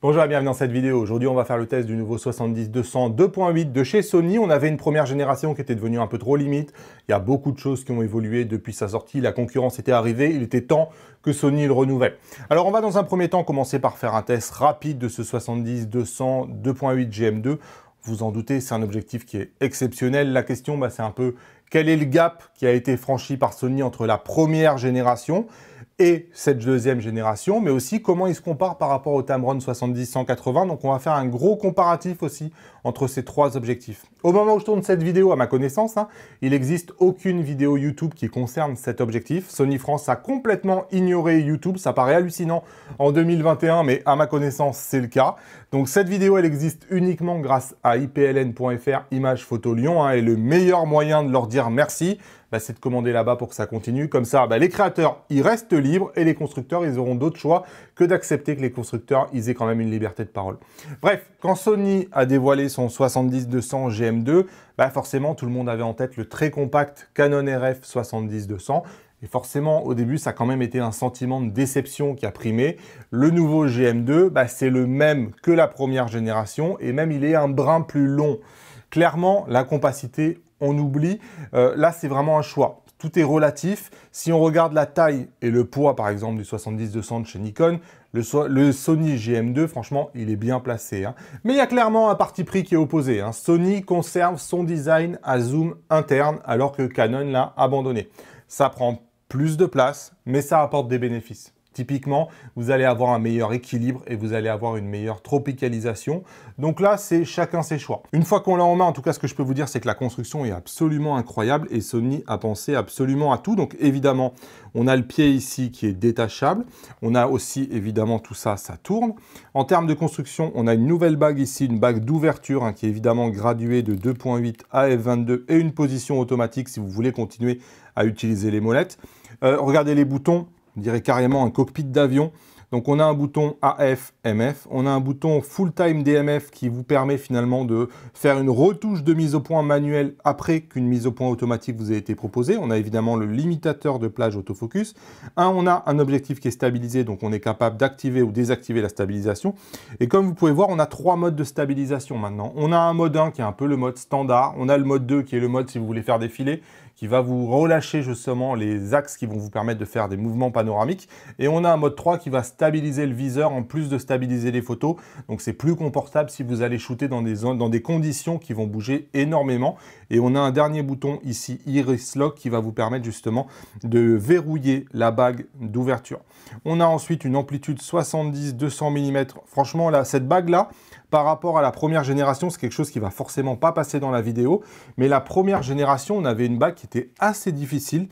Bonjour et bienvenue dans cette vidéo. Aujourd'hui, on va faire le test du nouveau 70-200 2.8 de chez Sony. On avait une première génération qui était devenue un peu trop limite. Il y a beaucoup de choses qui ont évolué depuis sa sortie. La concurrence était arrivée. Il était temps que Sony le renouvelle. Alors, on va dans un premier temps commencer par faire un test rapide de ce 70-200 2.8 GM2. Vous en doutez, c'est un objectif qui est exceptionnel. La question, c'est un peu quel est le gap qui a été franchi par Sony entre la première génération et cette deuxième génération, mais aussi comment il se compare par rapport au Tamron 70-180. Donc on va faire un gros comparatif aussi entre ces trois objectifs. Au moment où je tourne cette vidéo, à ma connaissance, il n'existe aucune vidéo YouTube qui concerne cet objectif. Sony France a complètement ignoré YouTube, ça paraît hallucinant en 2021, mais à ma connaissance, c'est le cas. Donc cette vidéo, elle existe uniquement grâce à ipln.fr, Images Photo Lyon, et le meilleur moyen de leur dire merci, c'est de commander là-bas pour que ça continue. Comme ça, les créateurs, ils restent libres et les constructeurs, ils auront d'autres choix que d'accepter que les constructeurs, ils aient quand même une liberté de parole. Bref, quand Sony a dévoilé son 70-200 GM2, forcément, tout le monde avait en tête le très compact Canon RF 70-200. Et forcément, au début, ça a quand même été un sentiment de déception qui a primé. Le nouveau GM2, c'est le même que la première génération et même il est un brin plus long. Clairement, la compacité, on oublie. Là, c'est vraiment un choix. Tout est relatif. Si on regarde la taille et le poids, par exemple, du 70-200 de chez Nikon, le Sony GM2, franchement, il est bien placé. Mais il y a clairement un parti pris qui est opposé. Sony conserve son design à zoom interne, alors que Canon l'a abandonné. Ça prend plus de place, mais ça apporte des bénéfices. Typiquement, vous allez avoir un meilleur équilibre et vous allez avoir une meilleure tropicalisation. Donc là, c'est chacun ses choix. Une fois qu'on l'a en main, en tout cas, ce que je peux vous dire, c'est que la construction est absolument incroyable et Sony a pensé absolument à tout. Donc évidemment, on a le pied ici qui est détachable. On a aussi, évidemment, tout ça, ça tourne. En termes de construction, on a une nouvelle bague ici, une bague d'ouverture qui est évidemment graduée de 2.8 à f22 et une position automatique si vous voulez continuer à utiliser les molettes. Regardez les boutons. On dirait carrément un cockpit d'avion. Donc on a un bouton AF, MF, on a un bouton Full Time DMF qui vous permet finalement de faire une retouche de mise au point manuelle après qu'une mise au point automatique vous ait été proposée. On a évidemment le limitateur de plage autofocus. On a un objectif qui est stabilisé, donc on est capable d'activer ou désactiver la stabilisation. Et comme vous pouvez voir, on a trois modes de stabilisation maintenant. On a un mode 1 qui est un peu le mode standard. On a le mode 2 qui est le mode si vous voulez faire défiler, qui va vous relâcher justement les axes qui vont vous permettre de faire des mouvements panoramiques. Et on a un mode 3 qui va stabiliser le viseur en plus de stabiliser les photos. Donc c'est plus confortable si vous allez shooter dans des conditions qui vont bouger énormément. Et on a un dernier bouton ici, Iris Lock, qui va vous permettre justement de verrouiller la bague d'ouverture. On a ensuite une amplitude 70-200 mm. Franchement, là, cette bague-là, par rapport à la première génération, c'est quelque chose qui va forcément pas passer dans la vidéo. Mais la première génération, on avait une bague qui était assez difficile.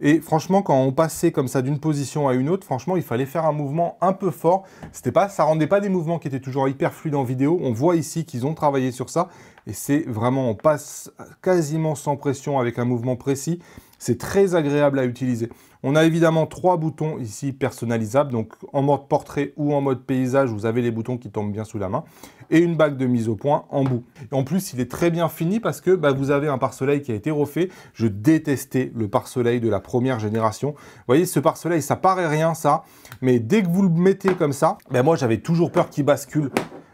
Et franchement, quand on passait comme ça d'une position à une autre, franchement, il fallait faire un mouvement un peu fort. Ça rendait pas des mouvements qui étaient toujours hyper fluides en vidéo. On voit ici qu'ils ont travaillé sur ça. Et c'est vraiment, on passe quasiment sans pression avec un mouvement précis. C'est très agréable à utiliser. On a évidemment trois boutons ici personnalisables. Donc en mode portrait ou en mode paysage, vous avez les boutons qui tombent bien sous la main. Et une bague de mise au point en bout. Et en plus, il est très bien fini parce que vous avez un pare-soleil qui a été refait. Je détestais le pare-soleil de la première génération. Vous voyez, ce pare-soleil, ça paraît rien ça. Mais dès que vous le mettez comme ça, moi j'avais toujours peur qu'il bascule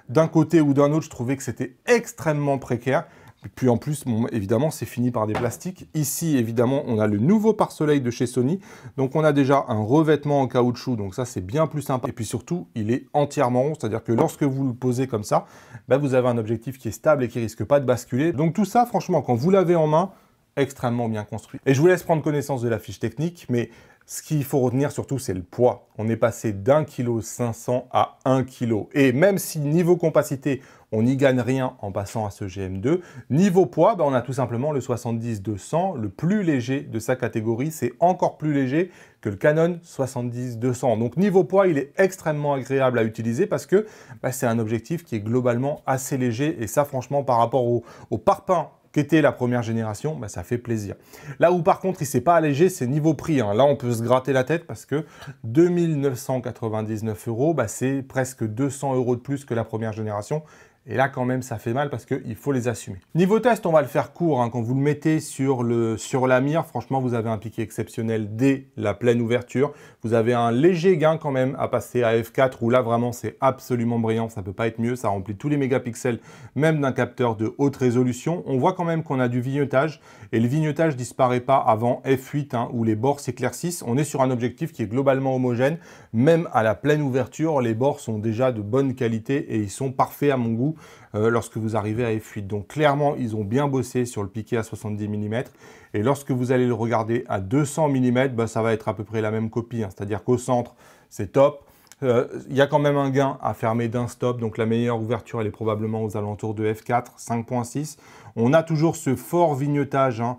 d'un côté ou d'un autre. Je trouvais que c'était extrêmement précaire. Et puis en plus, évidemment, c'est fini par des plastiques. Ici, évidemment, on a le nouveau pare-soleil de chez Sony. Donc on a déjà un revêtement en caoutchouc, donc ça, c'est bien plus sympa. Et puis surtout, il est entièrement rond, c'est-à-dire que lorsque vous le posez comme ça, vous avez un objectif qui est stable et qui risque pas de basculer. Donc tout ça, franchement, quand vous l'avez en main, extrêmement bien construit. Et je vous laisse prendre connaissance de la fiche technique, mais ce qu'il faut retenir surtout, c'est le poids. On est passé d'1,5 kg à 1 kg. Et même si niveau compacité, on n'y gagne rien en passant à ce GM2, niveau poids, on a tout simplement le 70-200, le plus léger de sa catégorie. C'est encore plus léger que le Canon 70-200. Donc niveau poids, il est extrêmement agréable à utiliser parce que c'est un objectif qui est globalement assez léger. Et ça, franchement, par rapport au parpaing qu'était la première génération, ça fait plaisir. Là où par contre il ne s'est pas allégé, c'est niveau prix. Là on peut se gratter la tête parce que 2 999 €, c'est presque 200 € de plus que la première génération. Et là, quand même, ça fait mal parce qu'il faut les assumer. Niveau test, on va le faire court. Hein. Quand vous le mettez sur la mire, franchement, vous avez un piqué exceptionnel dès la pleine ouverture. Vous avez un léger gain quand même à passer à f4 où là, vraiment, c'est absolument brillant. Ça ne peut pas être mieux. Ça remplit tous les mégapixels, même d'un capteur de haute résolution. On voit quand même qu'on a du vignettage et le vignettage disparaît pas avant f8 hein, où les bords s'éclaircissent. On est sur un objectif qui est globalement homogène. Même à la pleine ouverture, les bords sont déjà de bonne qualité et ils sont parfaits à mon goût. Lorsque vous arrivez à f8. Donc clairement, ils ont bien bossé sur le piqué à 70 mm. Et lorsque vous allez le regarder à 200 mm, bah, ça va être à peu près la même copie. Hein. C'est-à-dire qu'au centre, c'est top. Il y a quand même un gain à fermer d'un stop. Donc la meilleure ouverture, elle est probablement aux alentours de f4, 5.6. On a toujours ce fort vignettage. Hein.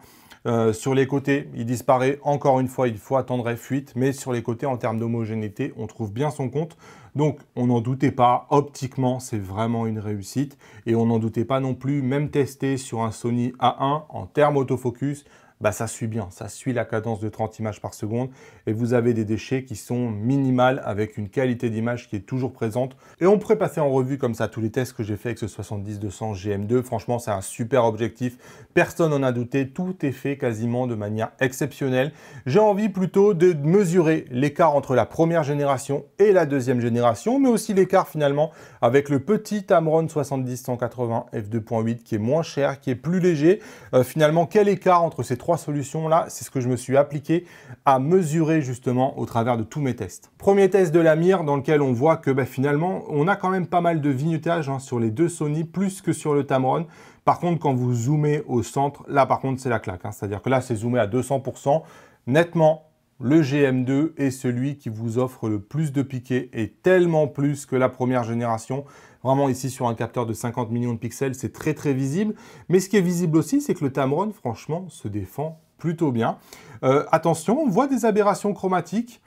Sur les côtés, il disparaît encore une fois, il faut attendre f8, mais sur les côtés, en termes d'homogénéité, on trouve bien son compte. Donc, on n'en doutait pas, optiquement, c'est vraiment une réussite. Et on n'en doutait pas non plus, même testé sur un Sony A1, en termes autofocus, bah, ça suit bien, ça suit la cadence de 30 images par seconde et vous avez des déchets qui sont minimales avec une qualité d'image qui est toujours présente. Et on pourrait passer en revue comme ça tous les tests que j'ai fait avec ce 70-200 GM2. Franchement, c'est un super objectif. Personne n'en a douté. Tout est fait quasiment de manière exceptionnelle. J'ai envie plutôt de mesurer l'écart entre la première génération et la deuxième génération, mais aussi l'écart finalement avec le petit Tamron 70-180 f2.8 qui est moins cher, qui est plus léger. Finalement, quel écart entre ces trois solutions là, c'est ce que je me suis appliqué à mesurer justement au travers de tous mes tests. Premier test de la mire dans lequel on voit que finalement on a quand même pas mal de vignettage hein, sur les deux Sony plus que sur le Tamron. Par contre quand vous zoomez au centre, là par contre c'est la claque, hein. C'est-à-dire que là c'est zoomé à 200%. Nettement le GM2 est celui qui vous offre le plus de piqué et tellement plus que la première génération. Vraiment ici sur un capteur de 50 millions de pixels, c'est très très visible. Mais ce qui est visible aussi, c'est que le Tamron, franchement, se défend plutôt bien. Attention, on voit des aberrations chromatiques.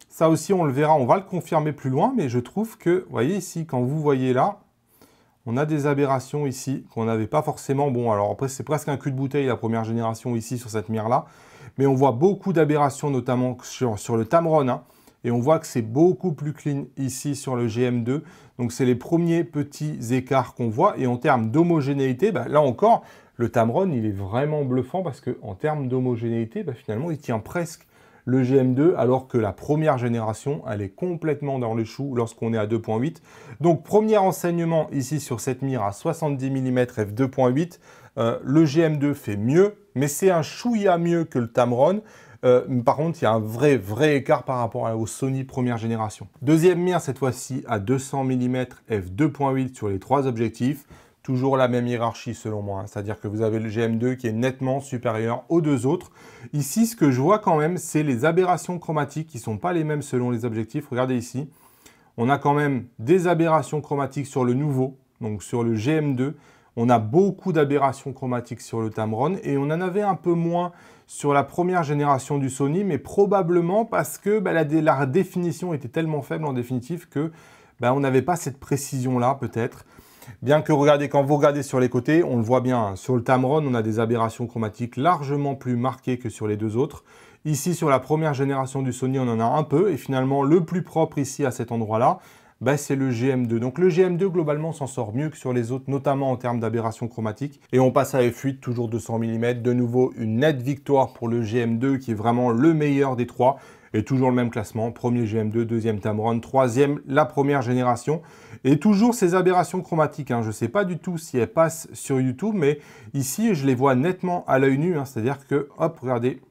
Ça aussi, on le verra, on va le confirmer plus loin. Mais je trouve que, vous voyez ici, quand vous voyez là, on a des aberrations ici qu'on n'avait pas forcément. Bon, alors après, c'est presque un cul de bouteille la première génération ici sur cette mire-là. Mais on voit beaucoup d'aberrations, notamment sur le Tamron. Hein. Et on voit que c'est beaucoup plus clean ici sur le GM2. Donc, c'est les premiers petits écarts qu'on voit. Et en termes d'homogénéité, là encore, le Tamron, il est vraiment bluffant parce qu'en termes d'homogénéité, finalement, il tient presque le GM2 alors que la première génération, elle est complètement dans le chou lorsqu'on est à 2.8. Donc, premier enseignement ici sur cette mire à 70 mm f2.8. Le GM2 fait mieux, mais c'est un chouïa mieux que le Tamron. Par contre, il y a un vrai écart par rapport au Sony première génération. Deuxième mire, cette fois-ci à 200 mm f2.8 sur les trois objectifs. Toujours la même hiérarchie selon moi, hein. C'est-à-dire que vous avez le GM2 qui est nettement supérieur aux deux autres. Ici, ce que je vois quand même, c'est les aberrations chromatiques qui ne sont pas les mêmes selon les objectifs. Regardez ici, on a quand même des aberrations chromatiques sur le nouveau, donc sur le GM2. On a beaucoup d'aberrations chromatiques sur le Tamron et on en avait un peu moins sur la première génération du Sony, mais probablement parce que la définition était tellement faible en définitive que on n'avait pas cette précision-là peut-être. Bien que regardez, quand vous regardez sur les côtés, on le voit bien, hein, sur le Tamron, on a des aberrations chromatiques largement plus marquées que sur les deux autres. Ici, sur la première génération du Sony, on en a un peu et finalement, le plus propre ici à cet endroit-là, c'est le GM2. Donc le GM2 globalement s'en sort mieux que sur les autres, notamment en termes d'aberration chromatique. Et on passe à f8, toujours 200 mm. De nouveau, une nette victoire pour le GM2 qui est vraiment le meilleur des trois. Et toujours le même classement, premier GM2, deuxième Tamron, troisième la première génération. Et toujours ces aberrations chromatiques, hein. Je ne sais pas du tout si elles passent sur YouTube, mais ici je les vois nettement à l'œil nu. Hein. C'est-à-dire que, hop, regardez,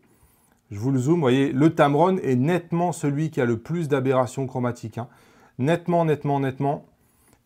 je vous le zoome, vous voyez, le Tamron est nettement celui qui a le plus d'aberrations chromatiques. Hein. Nettement.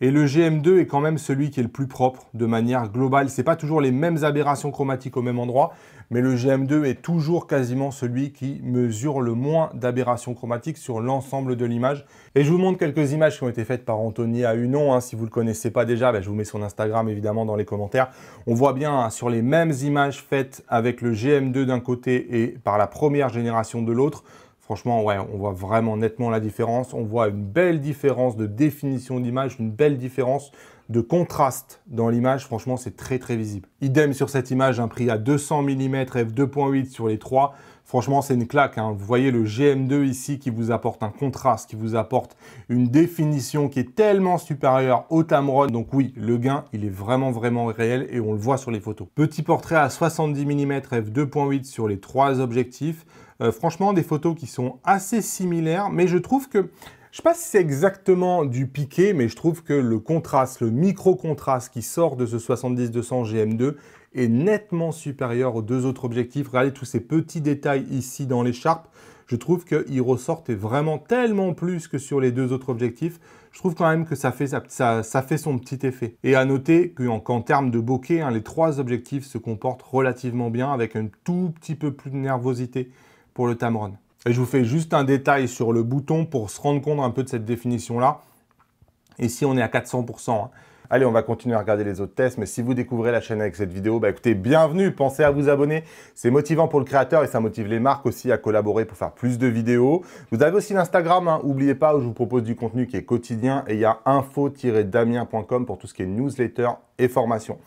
Et le GM2 est quand même celui qui est le plus propre de manière globale. Ce n'est pas toujours les mêmes aberrations chromatiques au même endroit, mais le GM2 est toujours quasiment celui qui mesure le moins d'aberrations chromatiques sur l'ensemble de l'image. Et je vous montre quelques images qui ont été faites par Anthony Ahunon. Hein. Si vous ne le connaissez pas déjà, je vous mets son Instagram évidemment dans les commentaires. On voit bien hein, sur les mêmes images faites avec le GM2 d'un côté et par la première génération de l'autre. Franchement, ouais, on voit vraiment nettement la différence. On voit une belle différence de définition d'image, une belle différence de contraste dans l'image. Franchement, c'est très, très visible. Idem sur cette image, un prix à 200 mm f2.8 sur les 3. Franchement, c'est une claque, hein. Vous voyez le GM2 ici qui vous apporte un contraste, qui vous apporte une définition qui est tellement supérieure au Tamron. Donc oui, le gain, il est vraiment, vraiment réel et on le voit sur les photos. Petit portrait à 70 mm f2.8 sur les 3 objectifs. Franchement, des photos qui sont assez similaires, mais je trouve que, je ne sais pas si c'est exactement du piqué, mais je trouve que le contraste, le micro-contraste qui sort de ce 70-200 GM2 est nettement supérieur aux 2 autres objectifs. Regardez tous ces petits détails ici dans l'écharpe. Je trouve qu'ils ressortent vraiment tellement plus que sur les 2 autres objectifs. Je trouve quand même que ça fait son petit effet. Et à noter qu'en termes de bokeh, hein, les 3 objectifs se comportent relativement bien avec un tout petit peu plus de nervosité pour le Tamron. Et je vous fais juste un détail sur le bouton pour se rendre compte un peu de cette définition-là. Ici, on est à 400%. Hein. Allez, on va continuer à regarder les autres tests, mais si vous découvrez la chaîne avec cette vidéo, bah écoutez, bienvenue, pensez à vous abonner. C'est motivant pour le créateur et ça motive les marques aussi à collaborer pour faire plus de vidéos. Vous avez aussi l'Instagram, hein, n'oubliez pas, où je vous propose du contenu qui est quotidien et il y a info-damien.com pour tout ce qui est newsletter et formation.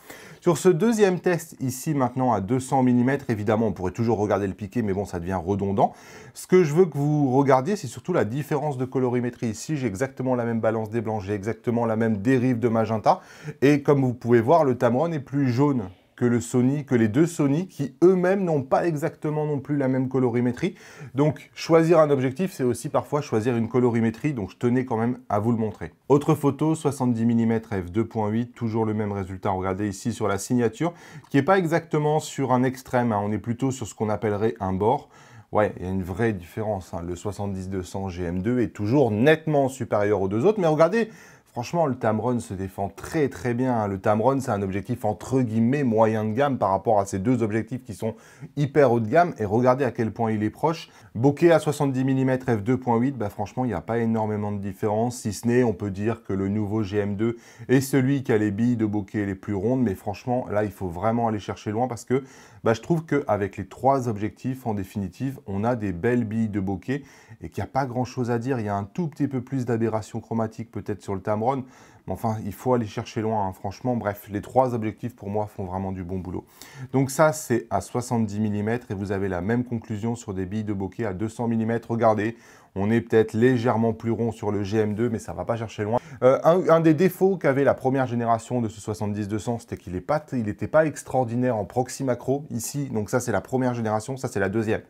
Sur ce deuxième test ici maintenant à 200 mm, évidemment on pourrait toujours regarder le piqué, mais bon ça devient redondant. Ce que je veux que vous regardiez, c'est surtout la différence de colorimétrie. Ici j'ai exactement la même balance des blancs, j'ai exactement la même dérive de magenta. Et comme vous pouvez voir, le Tamron est plus jaune que le Sony, que les 2 Sony qui eux-mêmes n'ont pas exactement non plus la même colorimétrie. Donc choisir un objectif, c'est aussi parfois choisir une colorimétrie, donc je tenais quand même à vous le montrer. Autre photo, 70 mm f2.8, toujours le même résultat. Regardez ici sur la signature, qui n'est pas exactement sur un extrême, hein. On est plutôt sur ce qu'on appellerait un bord. Ouais, il y a une vraie différence, hein. Le 70-200 GM2 est toujours nettement supérieur aux 2 autres, mais regardez, franchement, le Tamron se défend très très bien. Le Tamron, c'est un objectif entre guillemets moyen de gamme par rapport à ces 2 objectifs qui sont hyper haut de gamme. Et regardez à quel point il est proche. Bokeh à 70 mm f2.8, bah franchement, il n'y a pas énormément de différence. Si ce n'est, on peut dire que le nouveau GM2 est celui qui a les billes de bokeh les plus rondes. Mais franchement, là, il faut vraiment aller chercher loin parce que bah, je trouve qu'avec les 3 objectifs, en définitive, on a des belles billes de bokeh et qu'il n'y a pas grand-chose à dire. Il y a un tout petit peu plus d'aberration chromatique peut-être sur le Tamron. Mais enfin, il faut aller chercher loin, hein. Franchement, bref, les 3 objectifs pour moi font vraiment du bon boulot. Donc ça, c'est à 70 mm et vous avez la même conclusion sur des billes de bokeh à 200 mm. Regardez, on est peut-être légèrement plus rond sur le GM2, mais ça ne va pas chercher loin. Un des défauts qu'avait la première génération de ce 70-200, c'était qu'il n'était pas extraordinaire en proxy macro. Ici, donc ça, c'est la première génération, ça, c'est la deuxième.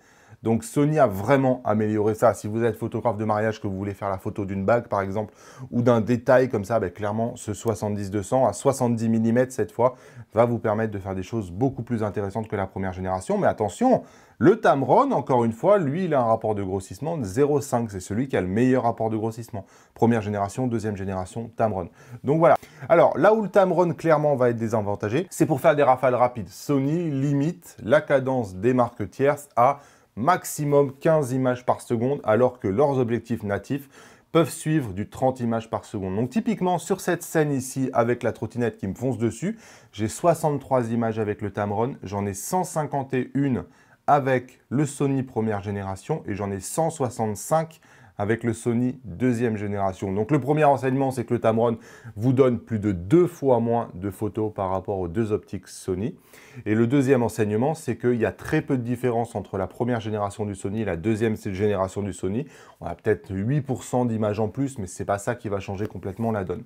Donc Sony a vraiment amélioré ça. Si vous êtes photographe de mariage, que vous voulez faire la photo d'une bague par exemple, ou d'un détail comme ça, ben, clairement ce 70-200 à 70 mm cette fois va vous permettre de faire des choses beaucoup plus intéressantes que la première génération. Mais attention, le Tamron, encore une fois, lui, il a un rapport de grossissement de 0,5. C'est celui qui a le meilleur rapport de grossissement. Première génération, deuxième génération, Tamron. Donc voilà. Alors là où le Tamron clairement va être désavantagé, c'est pour faire des rafales rapides. Sony limite la cadence des marques tierces à maximum 15 images par seconde, alors que leurs objectifs natifs peuvent suivre du 30 images par seconde. Donc typiquement, sur cette scène ici, avec la trottinette qui me fonce dessus, j'ai 63 images avec le Tamron, j'en ai 151 avec le Sony première génération et j'en ai 165 avec le Sony deuxième génération. Donc le premier enseignement, c'est que le Tamron vous donne plus de 2 fois moins de photos par rapport aux 2 optiques Sony. Et le deuxième enseignement, c'est qu'il y a très peu de différence entre la première génération du Sony et la deuxième génération du Sony. On a peut-être 8% d'images en plus, mais ce n'est pas ça qui va changer complètement la donne.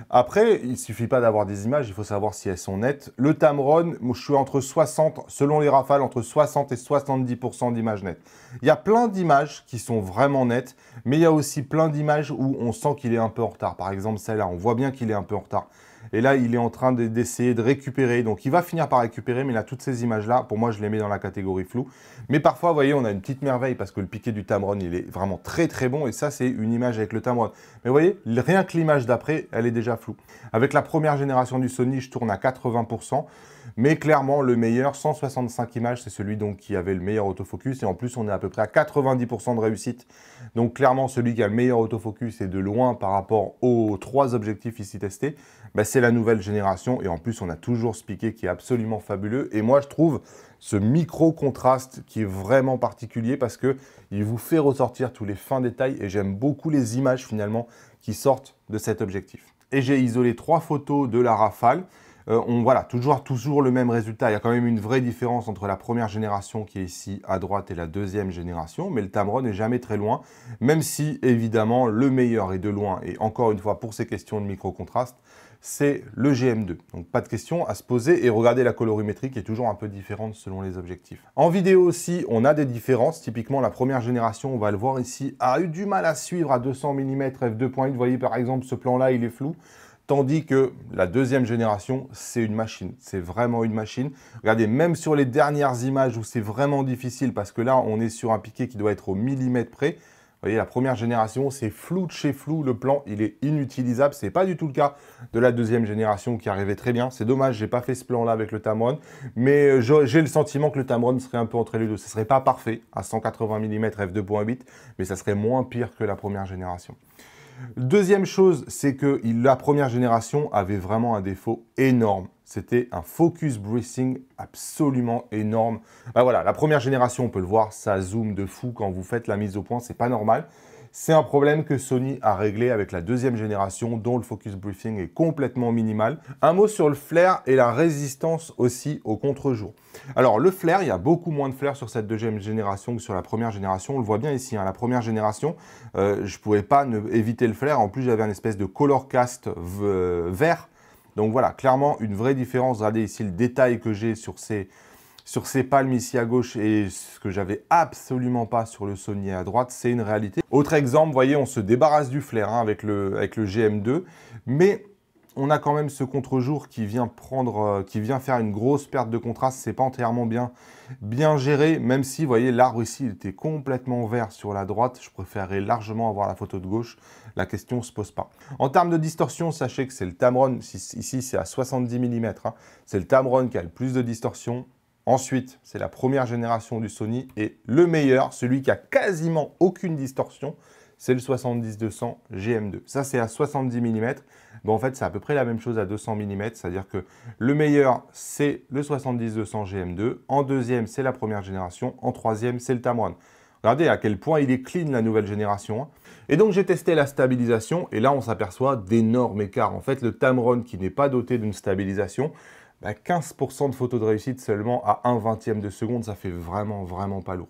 Après, il ne suffit pas d'avoir des images, il faut savoir si elles sont nettes. Le Tamron, je suis entre 60, selon les rafales, entre 60 et 70% d'images nettes. Il y a plein d'images qui sont vraiment nettes, mais il y a aussi plein d'images où on sent qu'il est un peu en retard. Par exemple, celle-là, on voit bien qu'il est un peu en retard. Et là, il est en train d'essayer de récupérer. Donc, il va finir par récupérer, mais là, toutes ces images-là, pour moi, je les mets dans la catégorie floue. Mais parfois, vous voyez, on a une petite merveille parce que le piqué du Tamron, il est vraiment très, très bon. Et ça, c'est une image avec le Tamron. Mais vous voyez, rien que l'image d'après, elle est déjà floue. Avec la première génération du Sony, je tourne à 80%. Mais clairement, le meilleur, 165 images, c'est celui donc qui avait le meilleur autofocus. Et en plus, on est à peu près à 90% de réussite. Donc, clairement, celui qui a le meilleur autofocus et de loin par rapport aux 3 objectifs ici testés, bah, c'est c'est la nouvelle génération. Et en plus, on a toujours ce piqué qui est absolument fabuleux. Et moi, je trouve ce micro-contraste qui est vraiment particulier parce qu'il vous fait ressortir tous les fins détails. Et j'aime beaucoup les images finalement qui sortent de cet objectif. Et j'ai isolé 3 photos de la Rafale. Voilà, toujours le même résultat. Il y a quand même une vraie différence entre la première génération qui est ici à droite et la deuxième génération, mais le Tamron n'est jamais très loin, même si évidemment le meilleur est de loin, et encore une fois pour ces questions de micro-contraste, c'est le GM2. Donc pas de question à se poser, et regardez la colorimétrie qui est toujours un peu différente selon les objectifs. En vidéo aussi, on a des différences. Typiquement, la première génération, on va le voir ici, a eu du mal à suivre à 200 mm f2.8. Vous voyez par exemple ce plan-là, il est flou. Tandis que la deuxième génération, c'est une machine. C'est vraiment une machine. Regardez, même sur les dernières images où c'est vraiment difficile, parce que là, on est sur un piqué qui doit être au millimètre près. Vous voyez, la première génération, c'est flou de chez flou. Le plan, il est inutilisable. Ce n'est pas du tout le cas de la deuxième génération qui arrivait très bien. C'est dommage, je n'ai pas fait ce plan-là avec le Tamron. Mais j'ai le sentiment que le Tamron serait un peu entre les deux. Ce ne serait pas parfait à 180 mm f2.8, mais ça serait moins pire que la première génération. Deuxième chose, c'est que la première génération avait vraiment un défaut énorme. C'était un focus breathing absolument énorme. Ben voilà, la première génération, on peut le voir, ça zoome de fou quand vous faites la mise au point, c'est pas normal. C'est un problème que Sony a réglé avec la deuxième génération, dont le focus briefing est complètement minimal. Un mot sur le flare et la résistance aussi au contre-jour. Alors le flare, il y a beaucoup moins de flare sur cette deuxième génération que sur la première génération. On le voit bien ici, hein, la première génération, je ne pouvais pas éviter le flare. En plus, j'avais un espèce de color cast vert. Donc voilà, clairement une vraie différence. Regardez ici le détail que j'ai sur ces palmes ici à gauche et ce que j'avais absolument pas sur le Sony à droite, c'est une réalité. Autre exemple, vous voyez, on se débarrasse du flare hein, avec le GM2, mais on a quand même ce contre-jour qui vient faire une grosse perte de contraste. C'est pas entièrement bien géré, même si, vous voyez, l'arbre ici, il était complètement vert sur la droite. Je préférerais largement avoir la photo de gauche. La question ne se pose pas. En termes de distorsion, sachez que c'est le Tamron, ici c'est à 70 mm, hein. C'est le Tamron qui a le plus de distorsion. Ensuite, c'est la première génération du Sony et le meilleur, celui qui a quasiment aucune distorsion, c'est le 70-200 GM2. Ça, c'est à 70 mm. Bon, en fait, c'est à peu près la même chose à 200 mm, c'est-à-dire que le meilleur, c'est le 70-200 GM2. En deuxième, c'est la première génération. En troisième, c'est le Tamron. Regardez à quel point il est clean, la nouvelle génération, hein. Et donc, j'ai testé la stabilisation et là, on s'aperçoit d'énormes écarts. En fait, le Tamron qui n'est pas doté d'une stabilisation, 15% de photos de réussite seulement à 1/20 de seconde, ça fait vraiment pas lourd.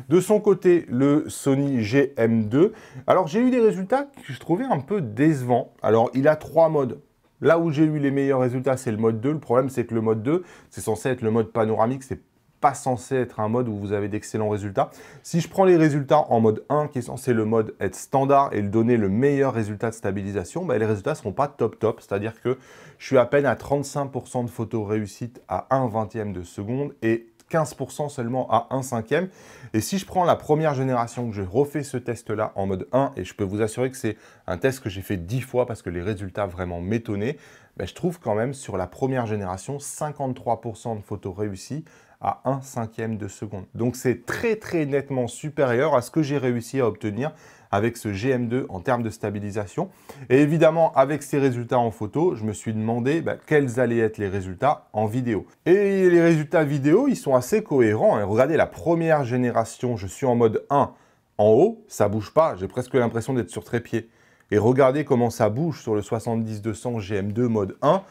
De son côté, le Sony GM2, alors j'ai eu des résultats que je trouvais un peu décevants. Alors il a 3 modes. Là où j'ai eu les meilleurs résultats, c'est le mode 2. Le problème, c'est que le mode 2, c'est censé être le mode panoramique, c'est pas censé être un mode où vous avez d'excellents résultats. Si je prends les résultats en mode 1, qui est censé le mode être standard et donner le meilleur résultat de stabilisation, les résultats ne seront pas top. C'est-à-dire que je suis à peine à 35% de photos réussites à 1/20 de seconde et 15% seulement à 1/5. Et si je prends la première génération, que je refais ce test-là en mode 1, et je peux vous assurer que c'est un test que j'ai fait 10 fois parce que les résultats vraiment m'étonnaient, je trouve quand même sur la première génération 53% de photos réussies à 1/5 de seconde. Donc c'est très nettement supérieur à ce que j'ai réussi à obtenir avec ce GM2 en termes de stabilisation. Et évidemment, avec ces résultats en photo, je me suis demandé quels allaient être les résultats en vidéo. Et les résultats vidéo, ils sont assez cohérents. Regardez, la première génération, je suis en mode 1. En haut, ça bouge pas. J'ai presque l'impression d'être sur trépied. Et regardez comment ça bouge sur le 70-200 GM2 mode 1.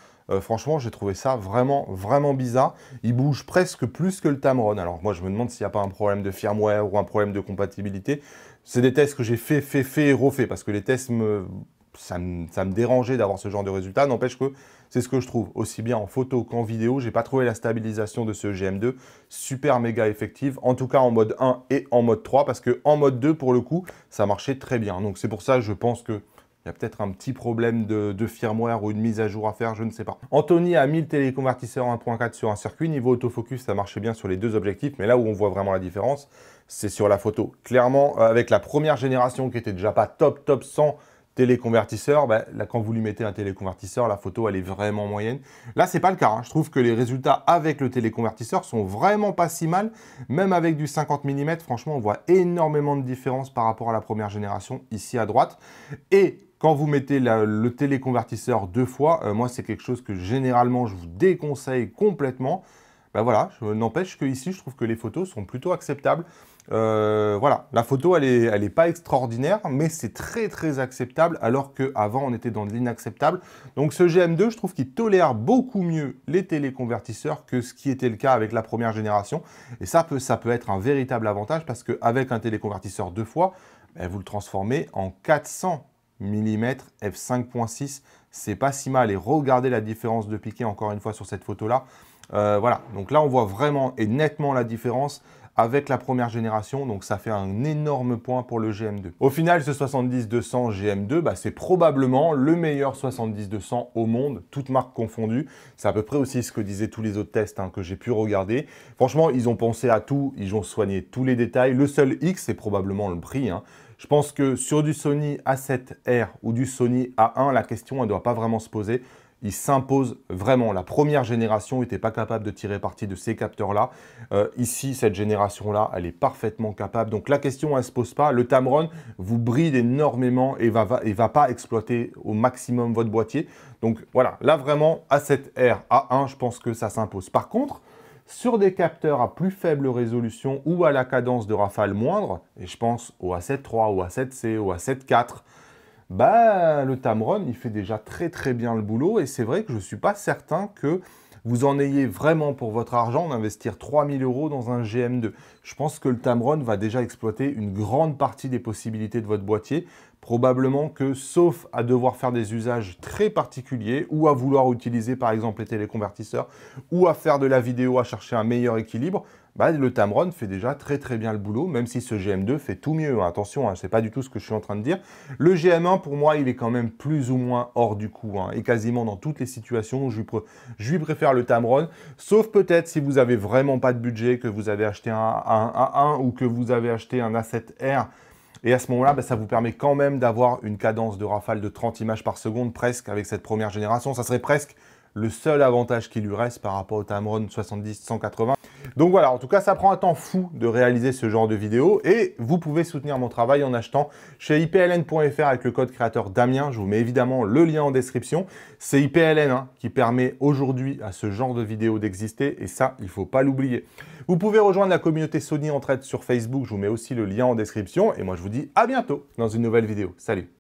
Franchement, j'ai trouvé ça vraiment bizarre. Il bouge presque plus que le Tamron. Alors moi, je me demande s'il n'y a pas un problème de firmware ou un problème de compatibilité. C'est des tests que j'ai fait et refait parce que les tests, ça me dérangeait d'avoir ce genre de résultats. N'empêche que c'est ce que je trouve. Aussi bien en photo qu'en vidéo, j'ai pas trouvé la stabilisation de ce GM2 super méga effective. En tout cas en mode 1 et en mode 3 parce que en mode 2, pour le coup, ça marchait très bien. Donc c'est pour ça que je pense que il y a peut-être un petit problème de firmware ou une mise à jour à faire, je ne sais pas. Anthony a mis le téléconvertisseur 1.4 sur un circuit. Niveau autofocus, ça marchait bien sur les deux objectifs. Mais là où on voit vraiment la différence, c'est sur la photo. Clairement, avec la première génération qui était déjà pas top 100, téléconvertisseur, bah, là, quand vous lui mettez un téléconvertisseur, la photo, elle est vraiment moyenne. Là, c'est pas le cas, hein. Je trouve que les résultats avec le téléconvertisseur sont vraiment pas si mal. Même avec du 50 mm, franchement, on voit énormément de différence par rapport à la première génération, ici à droite. Et quand vous mettez le téléconvertisseur 2 fois, moi, c'est quelque chose que généralement, je vous déconseille complètement. Ben voilà, n'empêche que ici, je trouve que les photos sont plutôt acceptables. Voilà, la photo, elle est pas extraordinaire, mais c'est très très acceptable, alors qu'avant, on était dans de l'inacceptable. Donc ce GM2, je trouve qu'il tolère beaucoup mieux les téléconvertisseurs que ce qui était le cas avec la première génération. Et ça peut être un véritable avantage, parce qu'avec un téléconvertisseur 2 fois, ben, vous le transformez en 400 mm f5.6. C'est pas si mal. Et regardez la différence de piqué, encore une fois, sur cette photo-là. Voilà, donc là, on voit vraiment et nettement la différence avec la première génération, donc ça fait un énorme point pour le GM2. Au final, ce 70-200 GM2, bah, c'est probablement le meilleur 70-200 au monde, toutes marques confondues. C'est à peu près aussi ce que disaient tous les autres tests que j'ai pu regarder. Franchement, ils ont pensé à tout, ils ont soigné tous les détails. Le seul X, c'est probablement le prix. Je pense que sur du Sony A7R ou du Sony A1, la question ne doit pas vraiment se poser. Il s'impose vraiment. La première génération n'était pas capable de tirer parti de ces capteurs-là. Ici, cette génération-là, elle est parfaitement capable. Donc la question, elle ne se pose pas. Le Tamron vous bride énormément et va pas exploiter au maximum votre boîtier. Donc voilà, là vraiment, A7R, A1, je pense que ça s'impose. Par contre, sur des capteurs à plus faible résolution ou à la cadence de rafale moindre, et je pense au A7 III, au A7 C, au A7 IV, bah, le Tamron, il fait déjà très très bien le boulot, et c'est vrai que je ne suis pas certain que vous en ayez vraiment pour votre argent d'investir 3000 € dans un GM2. Je pense que le Tamron va déjà exploiter une grande partie des possibilités de votre boîtier. Probablement que, sauf à devoir faire des usages très particuliers ou à vouloir utiliser par exemple les téléconvertisseurs ou à faire de la vidéo, à chercher un meilleur équilibre, bah, le Tamron fait déjà très très bien le boulot, même si ce GM2 fait tout mieux. Attention, ce n'est pas du tout ce que je suis en train de dire. Le GM1, pour moi, il est quand même plus ou moins hors du coup. Et quasiment dans toutes les situations, je lui préfère le Tamron. Sauf peut-être si vous n'avez vraiment pas de budget, que vous avez acheté un A1 ou que vous avez acheté un A7R. Et à ce moment-là, bah, ça vous permet quand même d'avoir une cadence de rafale de 30 images par seconde, presque, avec cette première génération. Ça serait presque le seul avantage qui lui reste par rapport au Tamron 70-180. Donc voilà, en tout cas, ça prend un temps fou de réaliser ce genre de vidéo et vous pouvez soutenir mon travail en achetant chez ipln.fr avec le code créateur Damien. Je vous mets évidemment le lien en description. C'est IPLN qui permet aujourd'hui à ce genre de vidéo d'exister et ça, il ne faut pas l'oublier. Vous pouvez rejoindre la communauté Sony Entraide sur Facebook. Je vous mets aussi le lien en description et moi, je vous dis à bientôt dans une nouvelle vidéo. Salut!